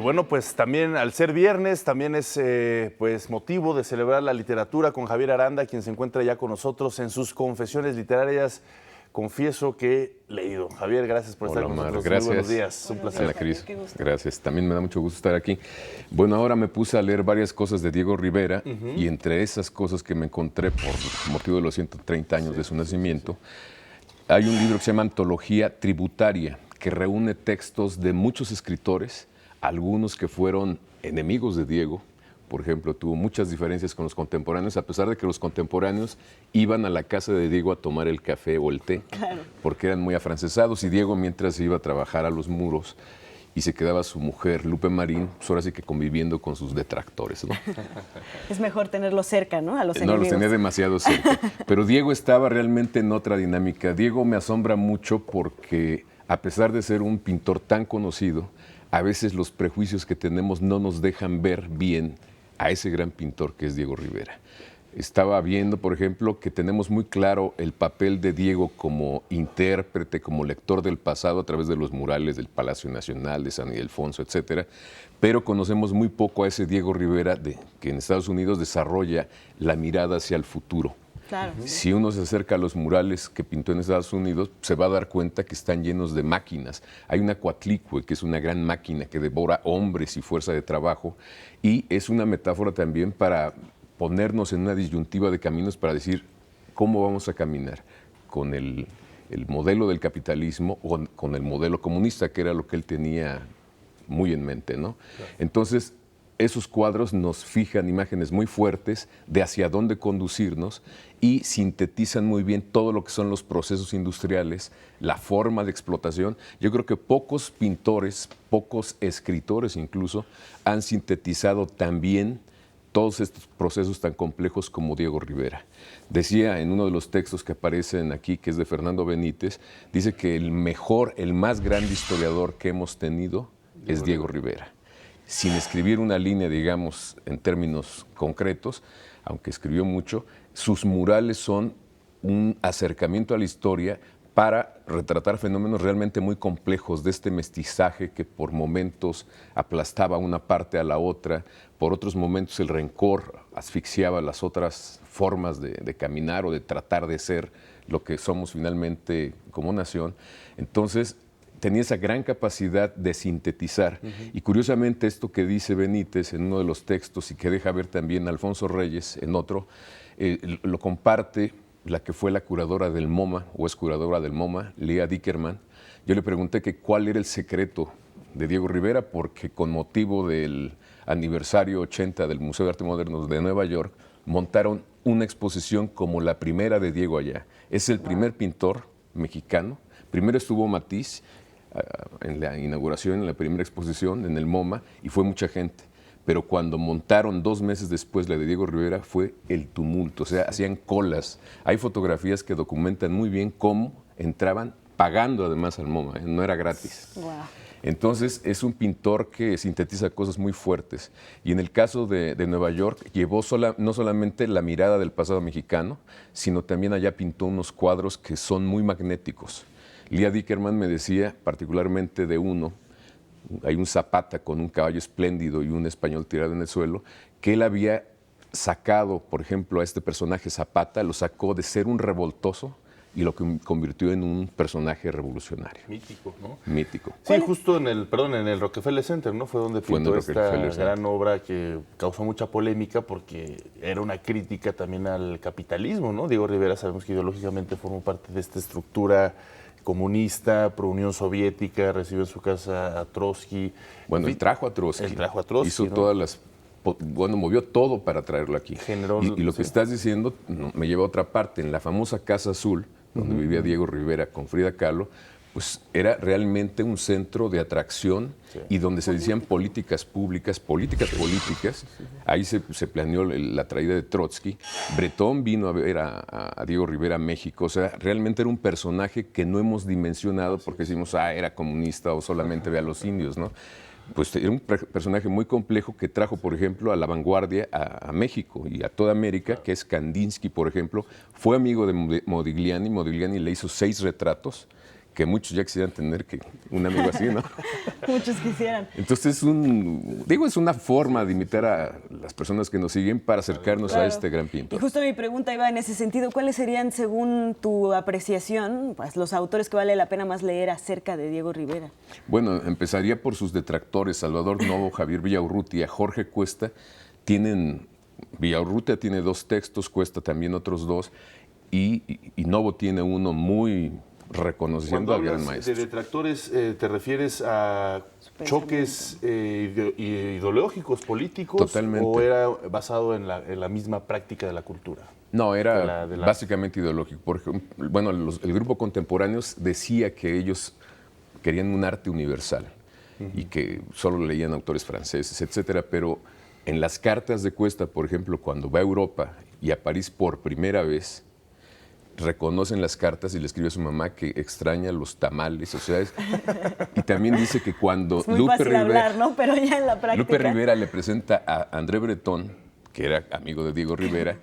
bueno, pues también al ser viernes, también es pues motivo de celebrar la literatura con Javier Aranda, quien se encuentra ya con nosotros en sus confesiones literarias. Confieso que he leído. Javier, gracias por estar con nosotros. Gracias. Muy buenos días. Un placer. Hola, Cris. Gracias. También me da mucho gusto estar aquí. Bueno, ahora me puse a leer varias cosas de Diego Rivera y entre esas cosas que me encontré por motivo de los 130 años de su nacimiento, hay un libro que se llama Antología Tributaria, que reúne textos de muchos escritores, algunos que fueron enemigos de Diego. Por ejemplo, tuvo muchas diferencias con los contemporáneos, a pesar de que los contemporáneos iban a la casa de Diego a tomar el café o el té, porque eran muy afrancesados, y Diego, mientras iba a trabajar a los muros y se quedaba su mujer, Lupe Marín, pues ahora sí que conviviendo con sus detractores, ¿no? Es mejor tenerlos cerca, ¿no? A los enemigos. No, los tenía demasiado cerca. Pero Diego estaba realmente en otra dinámica. Diego me asombra mucho porque, a pesar de ser un pintor tan conocido, a veces los prejuicios que tenemos no nos dejan ver bien a ese gran pintor que es Diego Rivera. Estaba viendo, por ejemplo, que tenemos muy claro el papel de Diego como intérprete, como lector del pasado a través de los murales del Palacio Nacional, de San Ildefonso, etcétera, pero conocemos muy poco a ese Diego Rivera que en Estados Unidos desarrolla la mirada hacia el futuro. Claro. Si uno se acerca a los murales que pintó en Estados Unidos, se va a dar cuenta que están llenos de máquinas. Hay una Coatlicue, que es una gran máquina que devora hombres y fuerza de trabajo, y es una metáfora también para ponernos en una disyuntiva de caminos para decir cómo vamos a caminar con el modelo del capitalismo o con el modelo comunista, que era lo que él tenía muy en mente, ¿no? Claro. Entonces, esos cuadros nos fijan imágenes muy fuertes de hacia dónde conducirnos y sintetizan muy bien todo lo que son los procesos industriales, la forma de explotación. Yo creo que pocos pintores, pocos escritores incluso, han sintetizado tan bien todos estos procesos tan complejos como Diego Rivera. Decía en uno de los textos que aparecen aquí, que es de Fernando Benítez, dice que el mejor, el más grande historiador que hemos tenido es Diego Rivera. Sin escribir una línea, digamos, en términos concretos, aunque escribió mucho, sus murales son un acercamiento a la historia para retratar fenómenos realmente muy complejos de este mestizaje que por momentos aplastaba una parte a la otra, por otros momentos el rencor asfixiaba las otras formas de caminar o de tratar de ser lo que somos finalmente como nación. Entonces, tenía esa gran capacidad de sintetizar. Y curiosamente esto que dice Benítez en uno de los textos y que deja ver también Alfonso Reyes en otro, lo comparte la que fue la curadora del MoMA, o es curadora del MoMA, Lea Dickerman. Yo le pregunté que cuál era el secreto de Diego Rivera, porque con motivo del aniversario 80 del Museo de Arte Moderno de Nueva York, montaron una exposición como la primera de Diego allá. Es el primer pintor mexicano. Primero estuvo Matisse en la inauguración, en la primera exposición, en el MoMA, y fue mucha gente. Pero cuando montaron 2 meses después la de Diego Rivera, fue el tumulto, o sea, hacían colas. Hay fotografías que documentan muy bien cómo entraban pagando además al MoMA, no era gratis. Wow. Entonces, es un pintor que sintetiza cosas muy fuertes. Y en el caso de Nueva York, llevó no solamente la mirada del pasado mexicano, sino también allá pintó unos cuadros que son muy magnéticos. Lea Dickerman me decía, particularmente de uno, hay un Zapata con un caballo espléndido y un español tirado en el suelo, que él había sacado, por ejemplo, a este personaje Zapata, lo sacó de ser un revoltoso y lo convirtió en un personaje revolucionario. Mítico, ¿no? Mítico. Sí, justo en el Rockefeller Center, ¿no? Fue donde pintó esta gran obra que causó mucha polémica porque era una crítica también al capitalismo, ¿no? Diego Rivera sabemos que ideológicamente formó parte de esta estructura comunista, pro Unión Soviética, recibió en su casa a Trotsky. Bueno, él trajo a Trotsky. Él trajo a Trotsky, hizo, ¿no?, todas las... Bueno, movió todo para traerlo aquí. Y lo que estás diciendo me lleva a otra parte. En la famosa Casa Azul, donde vivía Diego Rivera con Frida Kahlo, pues era realmente un centro de atracción y donde se decían políticas públicas. Ahí se planeó la traída de Trotsky. Bretón vino a ver a Diego Rivera a México. O sea, realmente era un personaje que no hemos dimensionado porque decimos, era comunista o solamente ve a los indios, ¿no? Pues era un personaje muy complejo que trajo, por ejemplo, a la vanguardia a México y a toda América, que es Kandinsky, por ejemplo. Fue amigo de Modigliani. Modigliani le hizo 6 retratos que muchos ya quisieran tener un amigo así, ¿no? Muchos quisieran. Entonces, es una forma de imitar a las personas que nos siguen para acercarnos a este gran pintor. Y justo mi pregunta iba en ese sentido. ¿Cuáles serían, según tu apreciación, pues, los autores que vale la pena más leer acerca de Diego Rivera? Bueno, empezaría por sus detractores, Salvador Novo, Javier Villaurrutia, Jorge Cuesta. Villaurrutia tiene 2 textos, Cuesta también otros 2, y Novo tiene uno muy reconociendo al gran maestro. ¿De detractores te refieres a choques ideológicos, políticos? Totalmente. ¿O era basado en la misma práctica de la cultura? No, era básicamente ideológico. Por ejemplo, bueno, el grupo Contemporáneos decía que ellos querían un arte universal y que solo leían autores franceses, etcétera, pero en las cartas de Cuesta, por ejemplo, cuando va a Europa y a París por primera vez, reconocen las cartas y le escribe a su mamá que extraña los tamales, o sea, y también dice que cuando es muy fácil hablar, ¿no? Pero ya en la práctica. Lupe Rivera le presenta a André Breton, que era amigo de Diego Rivera,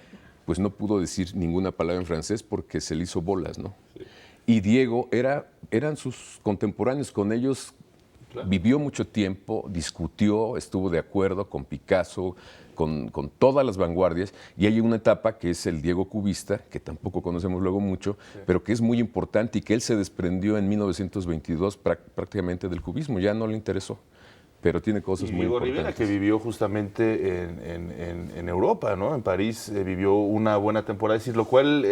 pues no pudo decir ninguna palabra en francés porque se le hizo bolas, ¿no? Sí. Y Diego eran sus contemporáneos, con ellos vivió mucho tiempo, discutió, estuvo de acuerdo con Picasso, con todas las vanguardias, y hay una etapa que es el Diego cubista, que tampoco conocemos luego mucho, pero que es muy importante y que él se desprendió en 1922 prácticamente del cubismo, ya no le interesó. Pero tiene cosas muy importantes. Rivera, que vivió justamente en Europa, ¿no? En París vivió una buena temporada, es decir, lo cual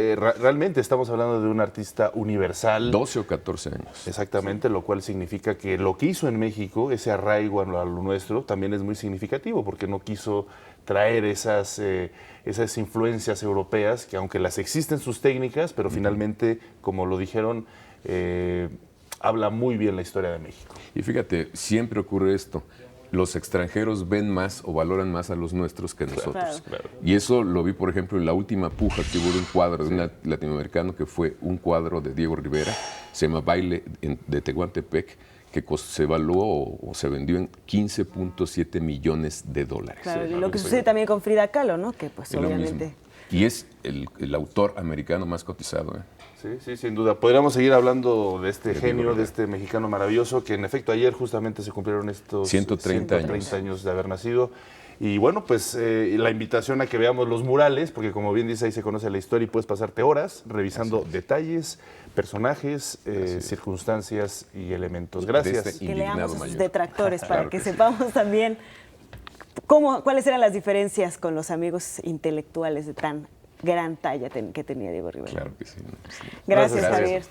realmente estamos hablando de un artista universal. 12 o 14 años. Exactamente, sí. Lo cual significa que lo que hizo en México, ese arraigo a lo nuestro, también es muy significativo, porque no quiso traer esas influencias europeas, que aunque las existen sus técnicas, pero finalmente, como lo dijeron, habla muy bien la historia de México. Y fíjate, siempre ocurre esto. Los extranjeros ven más o valoran más a los nuestros que nosotros. Claro. Y eso lo vi, por ejemplo, en la última puja que hubo de un cuadro de un latinoamericano, que fue un cuadro de Diego Rivera, se llama Baile de Tehuantepec, que se evaluó o se vendió en $15.7 millones. Claro, y lo que sucede también con Frida Kahlo, ¿no? Que pues obviamente... Y es el autor americano más cotizado, ¿eh? Sí, sin duda. Podríamos seguir hablando de este genio, de este mexicano maravilloso, que en efecto ayer justamente se cumplieron estos 130 años de haber nacido. Y bueno, pues la invitación a que veamos los murales, porque como bien dice, ahí se conoce la historia y puedes pasarte horas revisando detalles, personajes, circunstancias y elementos. Gracias. Que leamos a sus detractores para que sepamos también cuáles eran las diferencias con los amigos intelectuales de tan gran talla que tenía Diego Rivera. Claro que sí. Gracias, Javier.